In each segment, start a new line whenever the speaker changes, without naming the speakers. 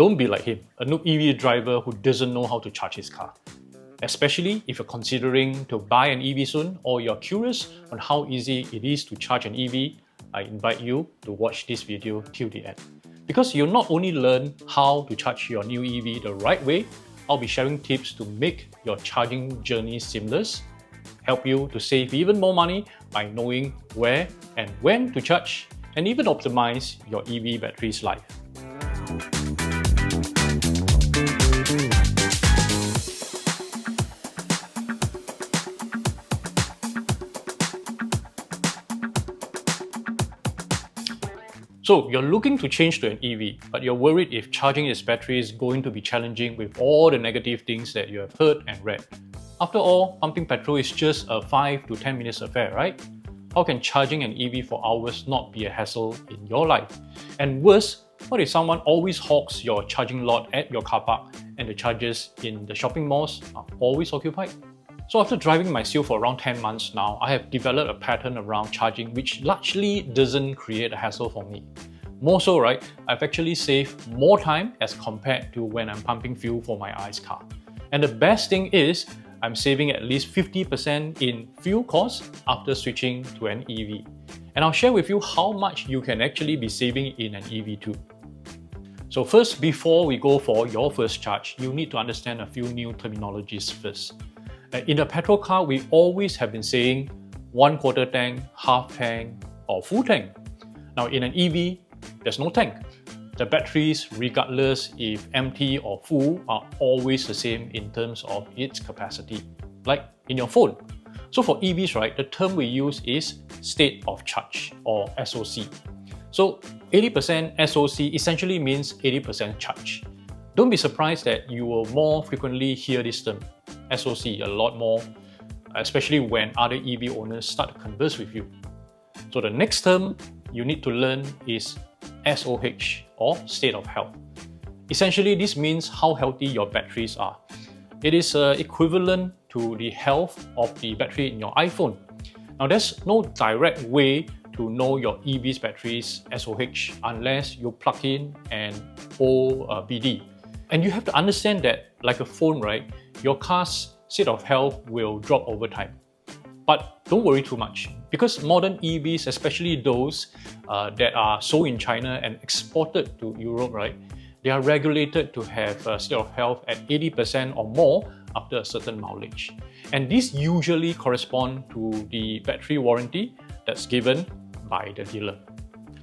Don't be like him, a noob EV driver who doesn't know how to charge his car. Especially if you're considering to buy an EV soon or you're curious on how easy it is to charge an EV, I invite you to watch this video till the end. Because you'll not only learn how to charge your new EV the right way, I'll be sharing tips to make your charging journey seamless, help you to save even more money by knowing where and when to charge, and even optimize your EV battery's life. So you're looking to change to an EV, but you're worried if charging its battery is going to be challenging with all the negative things that you have heard and read. After all, pumping petrol is just a 5 to 10 minutes affair, right? How can charging an EV for hours not be a hassle in your life? And worse, what if someone always hogs your charging lot at your car park and the chargers in the shopping malls are always occupied? So after driving myself for around 10 months now, I have developed a pattern around charging which largely doesn't create a hassle for me. More so, right, I've actually saved more time as compared to when I'm pumping fuel for my ICE car. And the best thing is, I'm saving at least 50% in fuel costs after switching to an EV. And I'll share with you how much you can actually be saving in an EV too. So first, before we go for your first charge, you need to understand a few new terminologies first. In a petrol car, we always have been saying 1/4 tank, half tank, or full tank. Now in an EV, there's no tank. The batteries, regardless if empty or full, are always the same in terms of its capacity, like in your phone. So for EVs, right, the term we use is state of charge, or SOC. So 80% SOC essentially means 80% charge. Don't be surprised that you will more frequently hear this term, SOC, a lot more, especially when other EV owners start to converse with you. So the next term you need to learn is SOH, or state of health. Essentially, this means how healthy your batteries are. It is equivalent to the health of the battery in your iPhone. Now, there's no direct way to know your EV's battery's SOH unless you plug in an OBD. And you have to understand that, like a phone, right, your car's state of health will drop over time. But don't worry too much, because modern EVs, especially those that are sold in China and exported to Europe, right, they are regulated to have a state of health at 80% or more after a certain mileage. And these usually correspond to the battery warranty that's given by the dealer.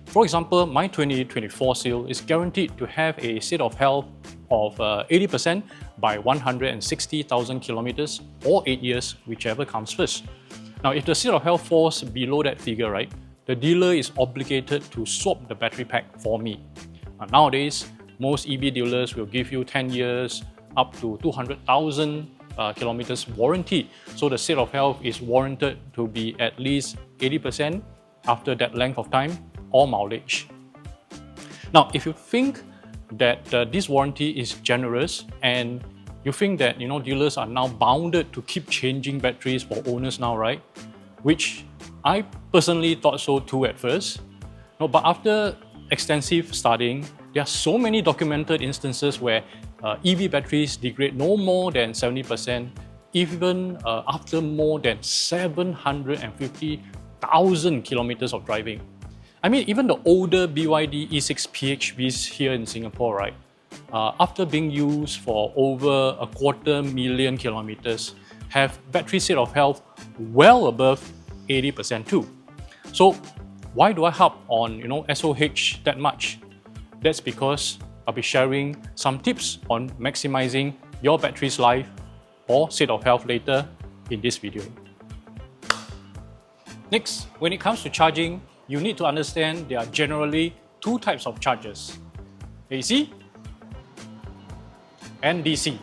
For example, my 2024 seal is guaranteed to have a state of health of 80% by 160,000 kilometers or 8 years, whichever comes first. Now, if the state of health falls below that figure, right, the dealer is obligated to swap the battery pack for me. Nowadays, most EV dealers will give you 10 years up to 200,000 kilometers warranty. So the state of health is warranted to be at least 80% after that length of time or mileage. Now, if you think that this warranty is generous and you think that dealers are now bounded to keep changing batteries for owners now, right? Which I personally thought so too at first. No, but after extensive studying, there are so many documented instances where EV batteries degrade no more than 70%, even after more than 750,000 kilometers of driving. I mean, even the older BYD E6 PHEVs here in Singapore, right? After being used for over 250,000 kilometers, have battery state of health well above 80% too. So why do I harp on SOH that much? That's because I'll be sharing some tips on maximizing your battery's life or state of health later in this video. Next, when it comes to charging, you need to understand there are generally two types of chargers, AC and DC.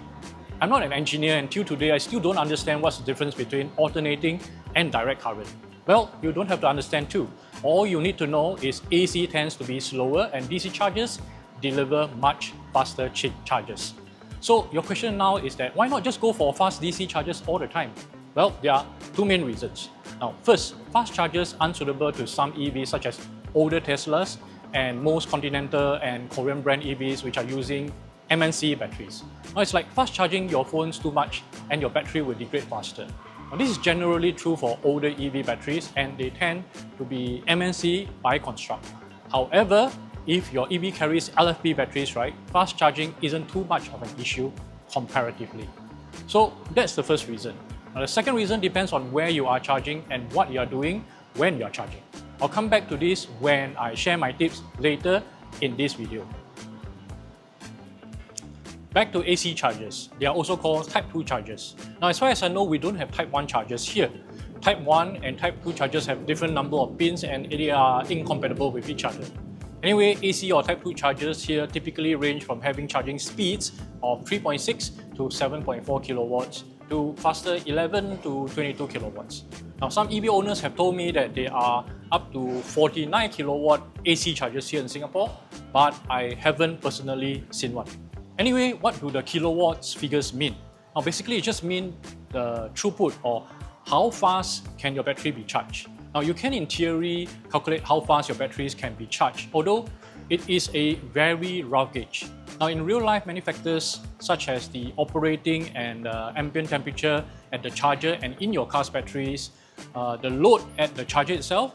I'm not an engineer, and till today I still don't understand what's the difference between alternating and direct current. Well, you don't have to understand too. All you need to know is AC tends to be slower and DC chargers deliver much faster charges. So your question now is that why not just go for fast DC chargers all the time? Well, there are two main reasons. Now, first, fast chargers aren't suitable to some EVs such as older Teslas and most Continental and Korean brand EVs which are using MNC batteries. Now it's like fast charging your phones too much and your battery will degrade faster. Now this is generally true for older EV batteries and they tend to be MNC by construct. However, if your EV carries LFP batteries, right, fast charging isn't too much of an issue comparatively. So that's the first reason. Now the second reason depends on where you are charging and what you are doing when you are charging. I'll come back to this when I share my tips later in this video. Back to AC chargers. They are also called Type 2 chargers. Now as far as I know, we don't have Type 1 chargers here. Type 1 and Type 2 chargers have different number of pins and they are incompatible with each other. Anyway, AC or Type 2 chargers here typically range from having charging speeds of 3.6 to 7.4 kilowatts to faster 11 to 22 kilowatts. Now some EV owners have told me that they are up to 49 kilowatt AC chargers here in Singapore, but I haven't personally seen one. Anyway, what do the kilowatts figures mean? Now basically it just means the throughput or how fast can your battery be charged. Now you can in theory calculate how fast your batteries can be charged, although it is a very rough gauge. Now in real life, many factors such as the operating and ambient temperature at the charger and in your car's batteries, the load at the charger itself,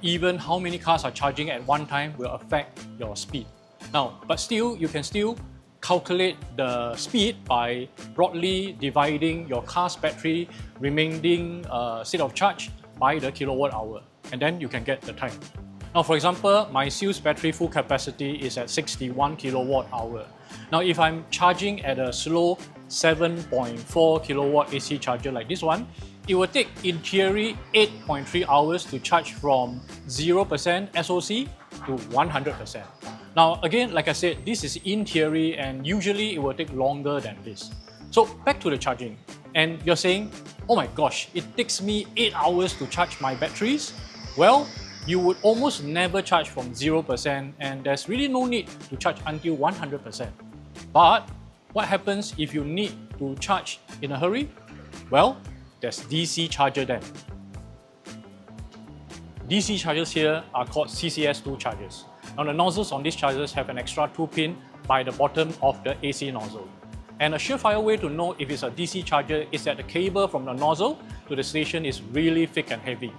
even how many cars are charging at one time will affect your speed. Now, but still, you can still calculate the speed by broadly dividing your car's battery remaining state of charge by the kilowatt hour, and then you can get the time. Now for example, my Seals battery full capacity is at 61 kilowatt hour. Now if I'm charging at a slow 7.4 kilowatt AC charger like this one, it will take in theory 8.3 hours to charge from 0% SOC to 100%. Now again, like I said, this is in theory and usually it will take longer than this. So back to the charging, and you're saying, oh my gosh, it takes me 8 hours to charge my batteries? Well, you would almost never charge from 0% and there's really no need to charge until 100%. But what happens if you need to charge in a hurry? Well, there's DC charger then. DC chargers here are called CCS2 chargers. Now the nozzles on these chargers have an extra 2 pin by the bottom of the AC nozzle. And a surefire way to know if it's a DC charger is that the cable from the nozzle to the station is really thick and heavy.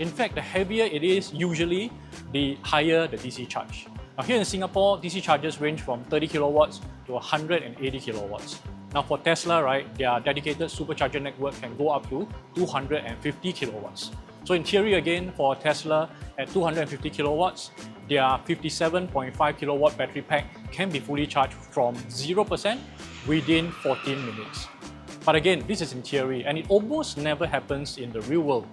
In fact, the heavier it is, usually the higher the DC charge. Now here in Singapore, DC chargers range from 30 kilowatts to 180 kilowatts. Now for Tesla, right, their dedicated supercharger network can go up to 250 kilowatts. So in theory again, for Tesla at 250 kilowatts, their 57.5 kilowatt battery pack can be fully charged from 0% within 14 minutes. But again, this is in theory and it almost never happens in the real world.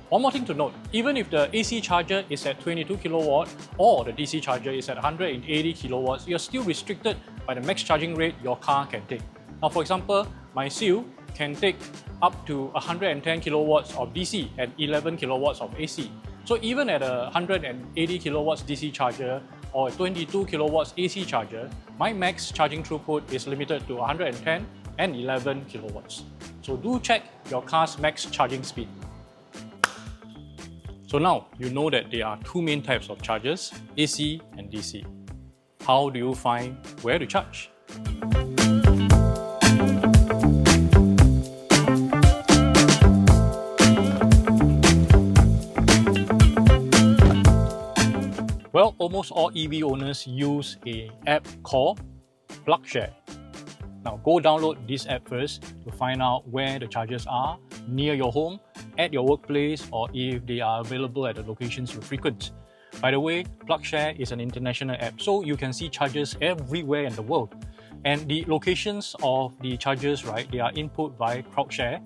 One more thing to note, even if the AC charger is at 22 kilowatt or the DC charger is at 180 kilowatts, you're still restricted by the max charging rate your car can take. Now for example, my Seal can take up to 110 kilowatts of DC and 11 kilowatts of AC. So even at a 180 kilowatts DC charger or a 22 kilowatts AC charger, my max charging throughput is limited to 110 and 11 kilowatts. So do check your car's max charging speed. So now you know that there are two main types of chargers, AC and DC. How do you find where to charge? Well, almost all EV owners use an app called PlugShare. Now go download this app first to find out where the chargers are near your home, at your workplace, or if they are available at the locations you frequent. By the way, PlugShare is an international app, so you can see chargers everywhere in the world. And the locations of the chargers, right, they are input by CrowdShare.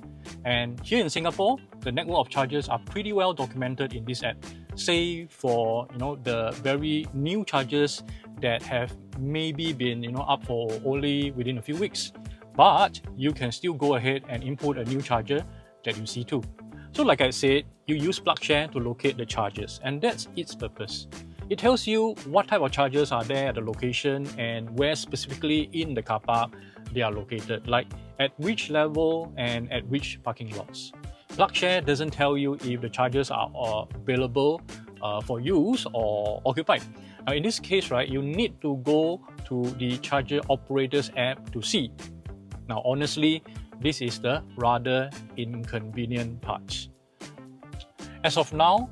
And here in Singapore, the network of chargers are pretty well documented in this app, save for the very new chargers that have maybe been up for only within a few weeks. But you can still go ahead and input a new charger that you see too. So like I said, you use PlugShare to locate the chargers, and that's its purpose. It tells you what type of chargers are there at the location and where specifically in the car park they are located, like at which level and at which parking lots. PlugShare doesn't tell you if the chargers are available for use or occupied. Now in this case, right, you need to go to the charger operator's app to see. Now honestly, this is the rather inconvenient part. As of now,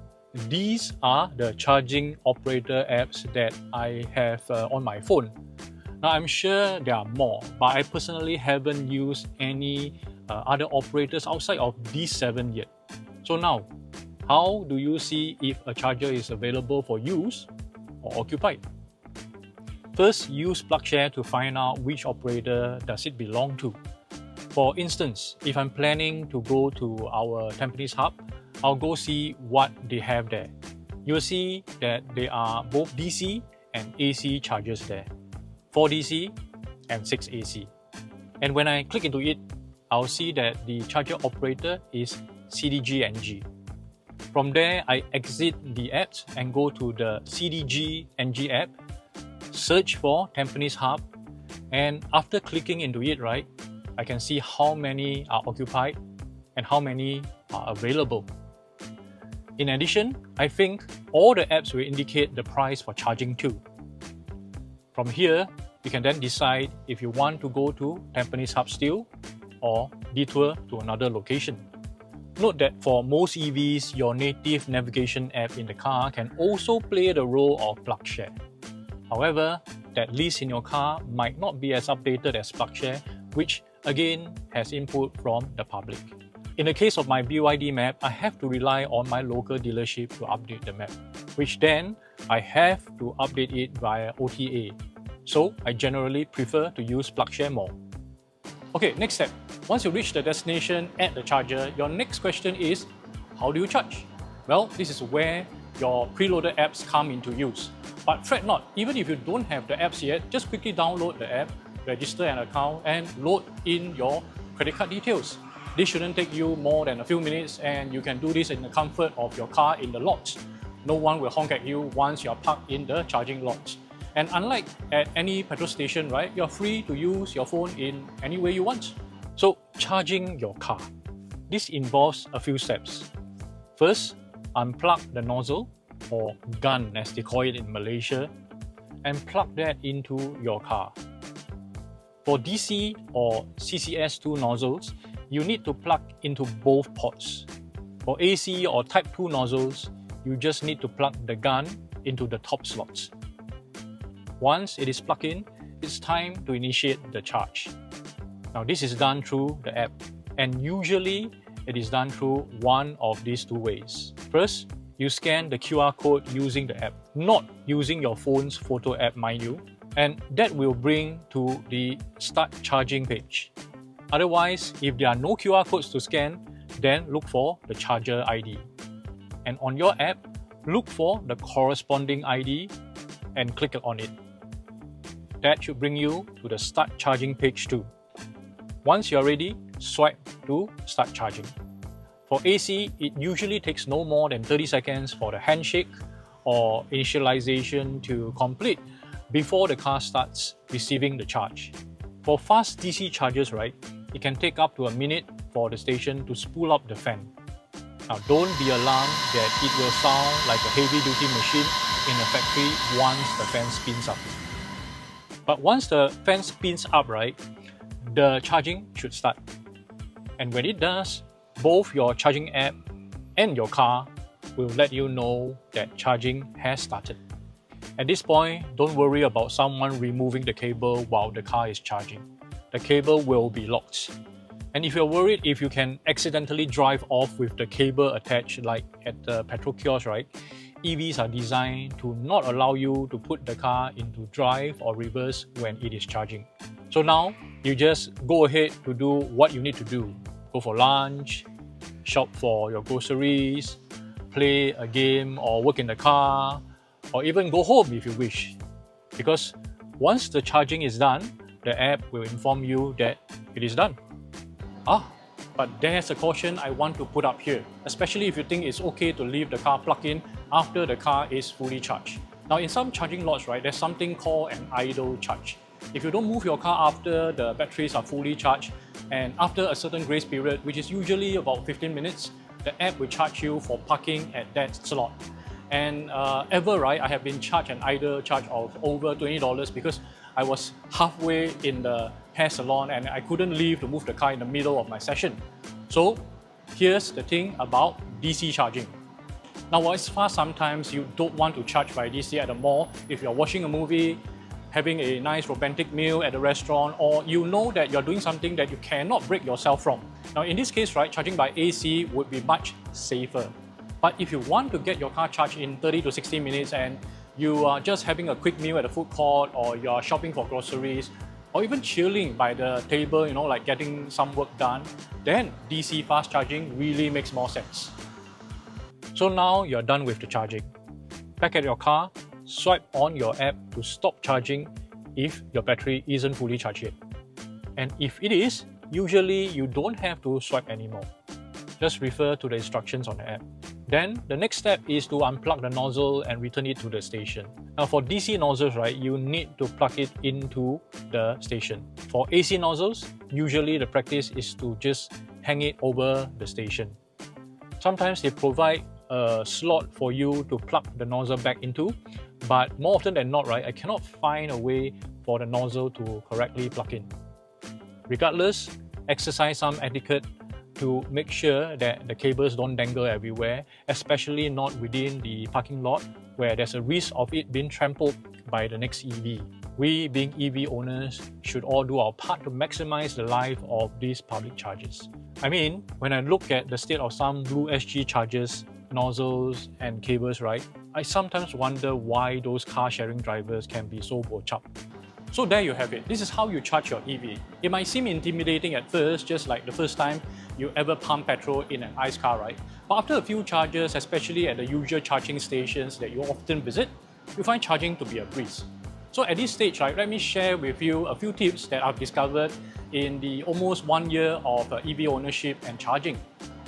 these are the charging operator apps that I have on my phone. Now I'm sure there are more, but I personally haven't used any other operators outside of these 7 yet. So now, how do you see if a charger is available for use or occupied? First, use PlugShare to find out which operator does it belong to. For instance, if I'm planning to go to our Tampines hub, I'll go see what they have there. You'll see that there are both DC and AC chargers there, 4 DC and 6 AC. And when I click into it, I'll see that the charger operator is CDG-NG. From there, I exit the apps and go to the CDG-NG app, search for Tampines hub, and after clicking into it, right, I can see how many are occupied and how many are available. In addition, I think all the apps will indicate the price for charging too. From here, you can then decide if you want to go to Tampines hub still or detour to another location. Note that for most EVs, your native navigation app in the car can also play the role of PlugShare. However, that list in your car might not be as updated as PlugShare, which again has input from the public. In the case of my BYD map, I have to rely on my local dealership to update the map, which then I have to update it via OTA. So I generally prefer to use PlugShare more. Okay, next step. Once you reach the destination at the charger, your next question is, how do you charge? Well, this is where your preloaded apps come into use. But fret not, even if you don't have the apps yet, just quickly download the app, register an account, and load in your credit card details. This shouldn't take you more than a few minutes, and you can do this in the comfort of your car in the lot. No one will honk at you once you are parked in the charging lot. And unlike at any petrol station, right, you're free to use your phone in any way you want. So, charging your car. This involves a few steps. First, unplug the nozzle, or gun as they call it in Malaysia, and plug that into your car. For DC or CCS2 nozzles, you need to plug into both ports. For AC or Type 2 nozzles, you just need to plug the gun into the top slots. Once it is plugged in, it's time to initiate the charge. Now this is done through the app, and usually it is done through one of these two ways. First, you scan the QR code using the app, not using your phone's photo app, mind you, and that will bring to the Start Charging page. Otherwise, if there are no QR codes to scan, then look for the charger ID. And on your app, look for the corresponding ID and click on it. That should bring you to the Start Charging page too. Once you're ready, swipe to start charging. For AC, it usually takes no more than 30 seconds for the handshake or initialization to complete before the car starts receiving the charge. For fast DC chargers, right, it can take up to a minute for the station to spool up the fan. Now don't be alarmed that it will sound like a heavy-duty machine in a factory once the fan spins up. But once the fan spins up, right, the charging should start. And when it does, both your charging app and your car will let you know that charging has started. At this point, don't worry about someone removing the cable while the car is charging. The cable will be locked. And if you're worried if you can accidentally drive off with the cable attached like at the petrol kiosk, right? EVs are designed to not allow you to put the car into drive or reverse when it is charging. So now, you just go ahead to do what you need to do. Go for lunch, shop for your groceries, play a game or work in the car, or even go home if you wish. Because once the charging is done, the app will inform you that it is done. But there's a caution I want to put up here, especially if you think it's okay to leave the car plugged in after the car is fully charged. Now in some charging lots, right, there's something called an idle charge. If you don't move your car after the batteries are fully charged, and after a certain grace period, which is usually about 15 minutes, the app will charge you for parking at that slot. And ever, right, I have been charged an idle charge of over $20 because I was halfway in the hair salon and I couldn't leave to move the car in the middle of my session. So here's the thing about DC charging. Now, while it's fast, sometimes you don't want to charge by DC at the mall. If you're watching a movie, having a nice romantic meal at a restaurant, or you know that you're doing something that you cannot break yourself from. Now, in this case, right, charging by AC would be much safer. But if you want to get your car charged in 30 to 60 minutes and you are just having a quick meal at a food court, or you're shopping for groceries, or even chilling by the table, like getting some work done, then DC fast charging really makes more sense. So now you're done with the charging. Back at your car, swipe on your app to stop charging if your battery isn't fully charged yet. And if it is, usually you don't have to swipe anymore. Just refer to the instructions on the app. Then the next step is to unplug the nozzle and return it to the station. Now for DC nozzles, right, you need to plug it into the station. For AC nozzles, usually the practice is to just hang it over the station. Sometimes they provide a slot for you to plug the nozzle back into, but more often than not, right, I cannot find a way for the nozzle to correctly plug in. Regardless, exercise some etiquette to make sure that the cables don't dangle everywhere, especially not within the parking lot where there's a risk of it being trampled by the next EV. We, being EV owners, should all do our part to maximize the life of these public chargers. I mean, when I look at the state of some Blue SG chargers, nozzles and cables, right, I sometimes wonder why those car sharing drivers can be so bo-chup. So there you have it. This is how you charge your EV. It might seem intimidating at first, just like the first time you ever pump petrol in an ICE car, right? But after a few charges, especially at the usual charging stations that you often visit, you find charging to be a breeze. So at this stage, right, let me share with you a few tips that I've discovered in the almost 1 year of EV ownership and charging.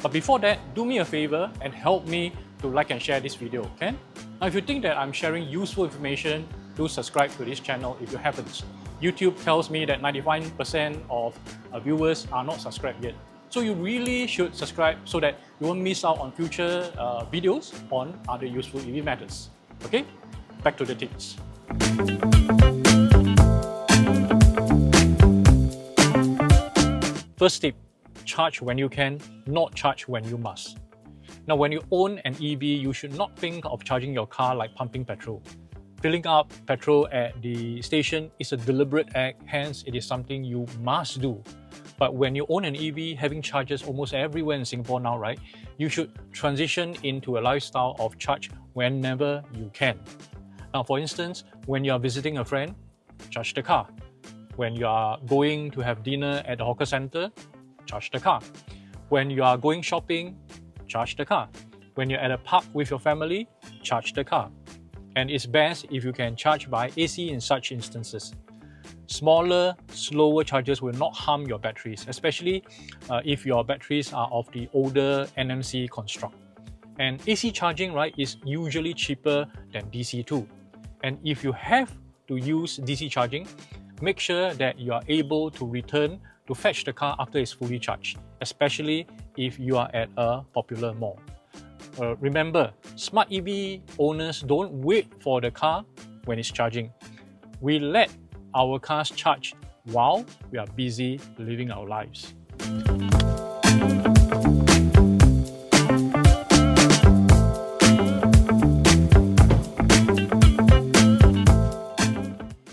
But before that, do me a favor and help me to like and share this video, okay? Now, if you think that I'm sharing useful information, do subscribe to this channel if you haven't. YouTube tells me that 95% of viewers are not subscribed yet. So you really should subscribe so that you won't miss out on future videos on other useful EV matters. Okay, back to the tips. First tip, charge when you can, not charge when you must. Now, when you own an EV, you should not think of charging your car like pumping petrol. Filling up petrol at the station is a deliberate act, hence it is something you must do. But when you own an EV, having chargers almost everywhere in Singapore now, right, you should transition into a lifestyle of charge whenever you can. Now, for instance, when you are visiting a friend, charge the car. When you are going to have dinner at the hawker center, charge the car. When you are going shopping, charge the car. When you're at a park with your family, charge the car. And it's best if you can charge by AC in such instances. Smaller, slower chargers will not harm your batteries, especially if your batteries are of the older NMC construct. And AC charging, right, is usually cheaper than DC too. And if you have to use DC charging, make sure that you are able to return to fetch the car after it's fully charged, especially if you are at a popular mall. Remember, smart EV owners don't wait for the car when it's charging. We let our cars charge while we are busy living our lives.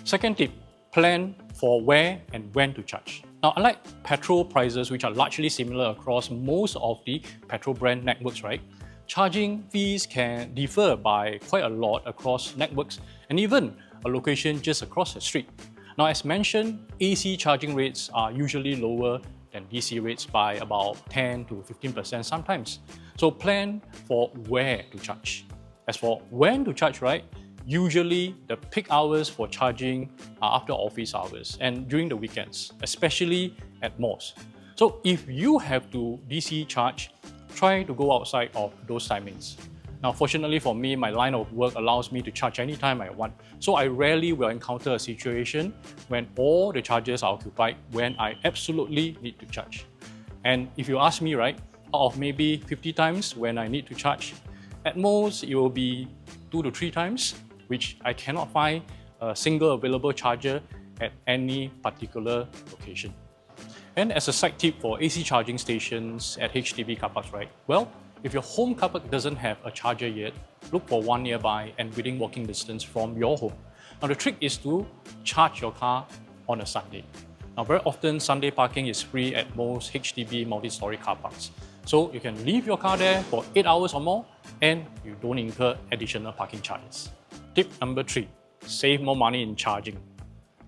Second tip, plan for where and when to charge. Now, unlike petrol prices, which are largely similar across most of the petrol brand networks, right? Charging fees can differ by quite a lot across networks and even a location just across the street. Now, as mentioned, AC charging rates are usually lower than DC rates by about 10 to 15% sometimes. So plan for where to charge. As for when to charge, right? Usually the peak hours for charging are after office hours and during the weekends, especially at malls. So if you have to DC charge, try to go outside of those timings. Now, fortunately for me, my line of work allows me to charge anytime I want. So I rarely will encounter a situation when all the chargers are occupied when I absolutely need to charge. And if you ask me, right, out of maybe 50 times when I need to charge, at most it will be 2 to 3 times, which I cannot find a single available charger at any particular location. And as a side tip for AC charging stations at HDB car parks, right? Well, if your home car park doesn't have a charger yet, look for one nearby and within walking distance from your home. Now the trick is to charge your car on a Sunday. Now very often Sunday parking is free at most HDB multi-story car parks. So you can leave your car there for 8 hours or more and you don't incur additional parking charges. Tip number 3, save more money in charging.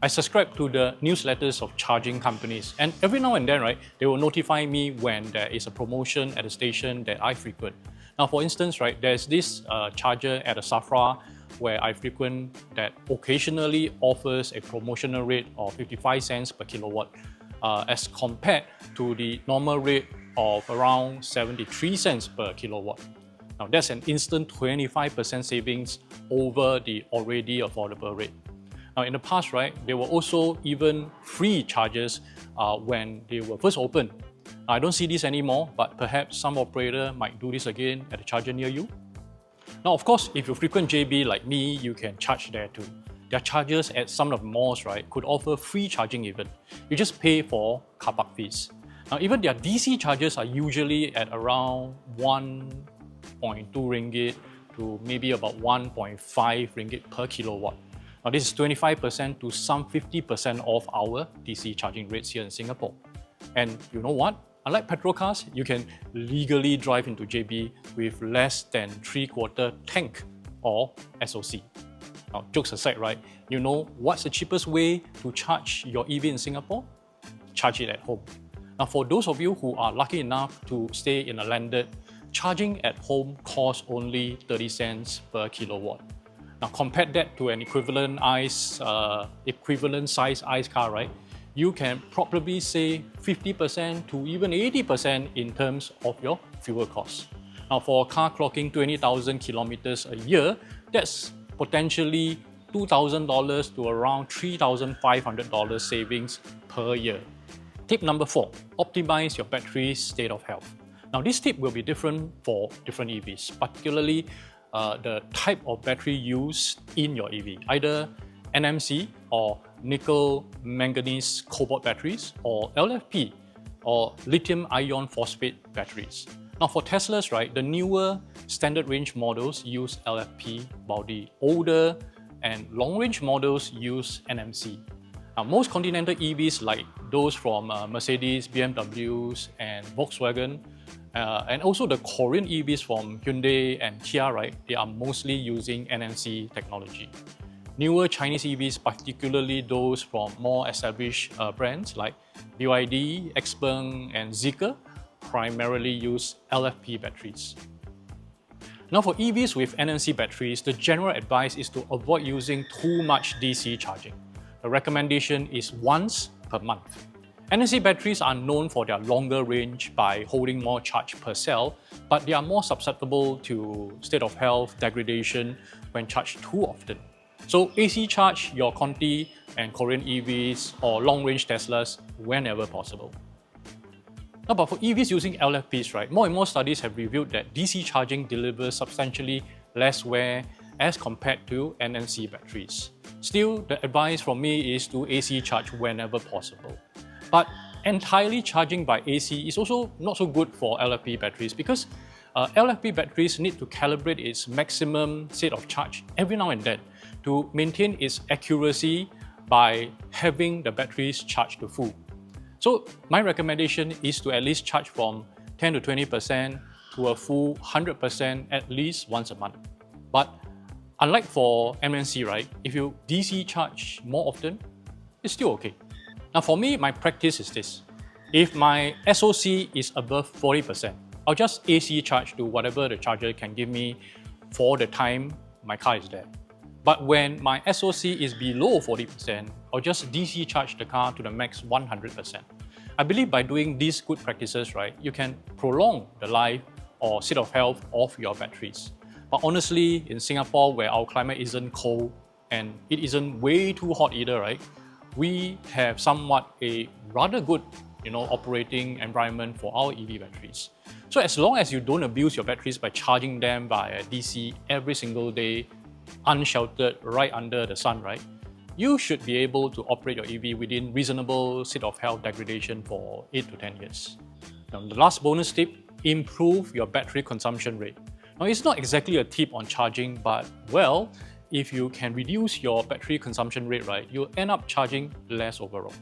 I subscribe to the newsletters of charging companies, and every now and then, right, they will notify me when there is a promotion at a station that I frequent. Now, for instance, right, there's this charger at a SAFRA where I frequent that occasionally offers a promotional rate of 55 cents per kilowatt as compared to the normal rate of around 73 cents per kilowatt. Now, that's an instant 25% savings over the already affordable rate. Now, in the past, right, there were also even free chargers when they were first opened. I don't see this anymore, but perhaps some operator might do this again at a charger near you. Now, of course, if you frequent JB like me, you can charge there too. Their chargers at some of the malls, right, could offer free charging even. You just pay for car park fees. Now, even their DC chargers are usually at around 1.2 ringgit to maybe about 1.5 ringgit per kilowatt. Now, this is 25% to some 50% of our DC charging rates here in Singapore. And you know what? Unlike petrol cars, you can legally drive into JB with less than 3/4 tank or SOC. Now, jokes aside, right? You know what's the cheapest way to charge your EV in Singapore? Charge it at home. Now, for those of you who are lucky enough to stay in a landed, charging at home costs only 30 cents per kilowatt. Now, compare that to an equivalent size ICE car, right? You can probably save 50% to even 80% in terms of your fuel costs. Now, for a car clocking 20,000 kilometers a year, that's potentially $2,000 to around $3,500 savings per year. Tip number 4, optimize your battery's state of health. Now, this tip will be different for different EVs, particularly the type of battery used in your EV, either NMC or nickel manganese cobalt batteries, or LFP or lithium iron phosphate batteries. Now, for Teslas, right, the newer standard range models use LFP, while the older and long range models use NMC. Now, most continental EVs like those from Mercedes, BMWs and Volkswagen, and also the Korean EVs from Hyundai and Kia, right, they are mostly using NMC technology. Newer Chinese EVs, particularly those from more established brands like BYD, XPeng and Zeekr, primarily use LFP batteries. Now, for EVs with NMC batteries, the general advice is to avoid using too much DC charging. The recommendation is once per month. NMC batteries are known for their longer range by holding more charge per cell, but they are more susceptible to state of health degradation when charged too often. So AC charge your Conti and Korean EVs or long-range Teslas whenever possible. Now, but for EVs using LFPs, right, more and more studies have revealed that DC charging delivers substantially less wear as compared to NMC batteries. Still, the advice from me is to AC charge whenever possible. But entirely charging by AC is also not so good for LFP batteries because LFP batteries need to calibrate its maximum state of charge every now and then to maintain its accuracy by having the batteries charged to full. So my recommendation is to at least charge from 10 to 20% to a full 100% at least once a month. But unlike for MNC, right, if you DC charge more often, it's still okay. Now for me, my practice is this. If my SOC is above 40%, I'll just AC charge to whatever the charger can give me for the time my car is there. But when my SOC is below 40%, I'll just DC charge the car to the max 100%. I believe by doing these good practices, right, you can prolong the life or state of health of your batteries. But honestly, in Singapore, where our climate isn't cold and it isn't way too hot either, right, we have somewhat a rather good operating environment for our EV batteries. So as long as you don't abuse your batteries by charging them via DC every single day, unsheltered, right under the sun, right? You should be able to operate your EV within reasonable state of health degradation for 8 to 10 years. Now, the last bonus tip, improve your battery consumption rate. Now, it's not exactly a tip on charging, but well, if you can reduce your battery consumption rate, right, you'll end up charging less overall.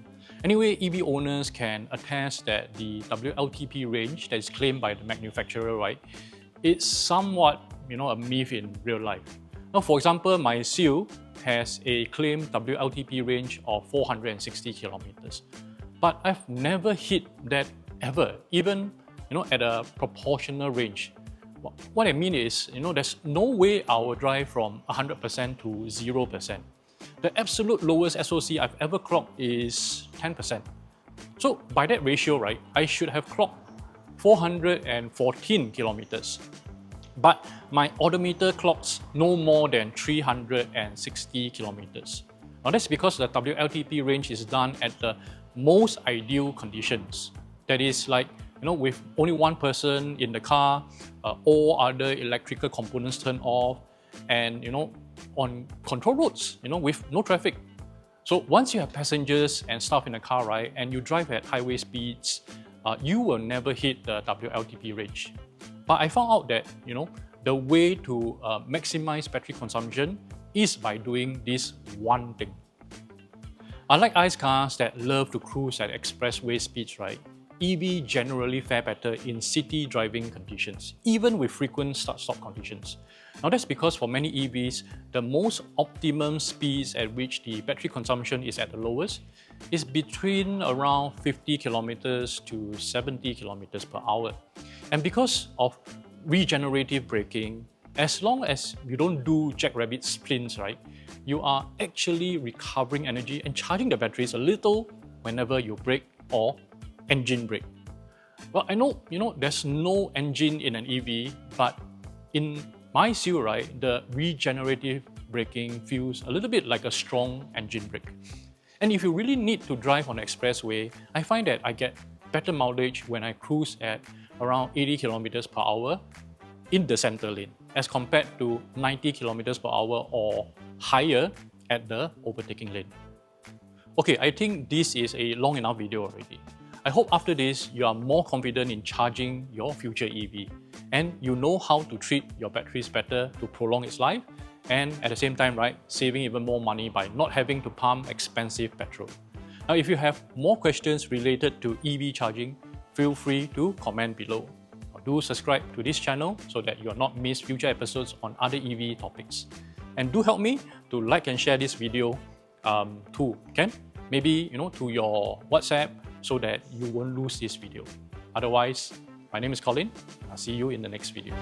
Anyway, EV owners can attest that the WLTP range that is claimed by the manufacturer, right, it's somewhat, a myth in real life. Now, for example, my Seal has a claimed WLTP range of 460 kilometers, but I've never hit that ever, even at a proportional range. What I mean is, there's no way I will drive from 100% to 0%. The absolute lowest SOC I've ever clocked is 10%. So by that ratio, right, I should have clocked 414 kilometers. But my odometer clocks no more than 360 kilometers. Now that's because the WLTP range is done at the most ideal conditions. That is like, with only one person in the car, all other electrical components turned off, and on control roads, with no traffic. So once you have passengers and stuff in the car, right, and you drive at highway speeds, you will never hit the WLTP range. But I found out that, the way to maximize battery consumption is by doing this one thing. Unlike ICE cars that love to cruise at expressway speeds, right, EV generally fare better in city driving conditions, even with frequent start-stop conditions. Now that's because for many EVs, the most optimum speeds at which the battery consumption is at the lowest is between around 50 kilometers to 70 kilometers per hour. And because of regenerative braking, as long as you don't do jackrabbit sprints, right, you are actually recovering energy and charging the batteries a little whenever you brake or engine brake. Well, I know, there's no engine in an EV, but in my Seal, right, the regenerative braking feels a little bit like a strong engine brake. And if you really need to drive on the expressway, I find that I get better mileage when I cruise at around 80 kilometers per hour in the center lane, as compared to 90 kilometers per hour or higher at the overtaking lane. Okay, I think this is a long enough video already. I hope after this, you are more confident in charging your future EV and you know how to treat your batteries better to prolong its life and at the same time, right, saving even more money by not having to pump expensive petrol. Now, if you have more questions related to EV charging, feel free to comment below. Do subscribe to this channel so that you will not miss future episodes on other EV topics. And do help me to like and share this video too, okay? Maybe, to your WhatsApp so that you won't lose this video. Otherwise, my name is Colin. I'll see you in the next video.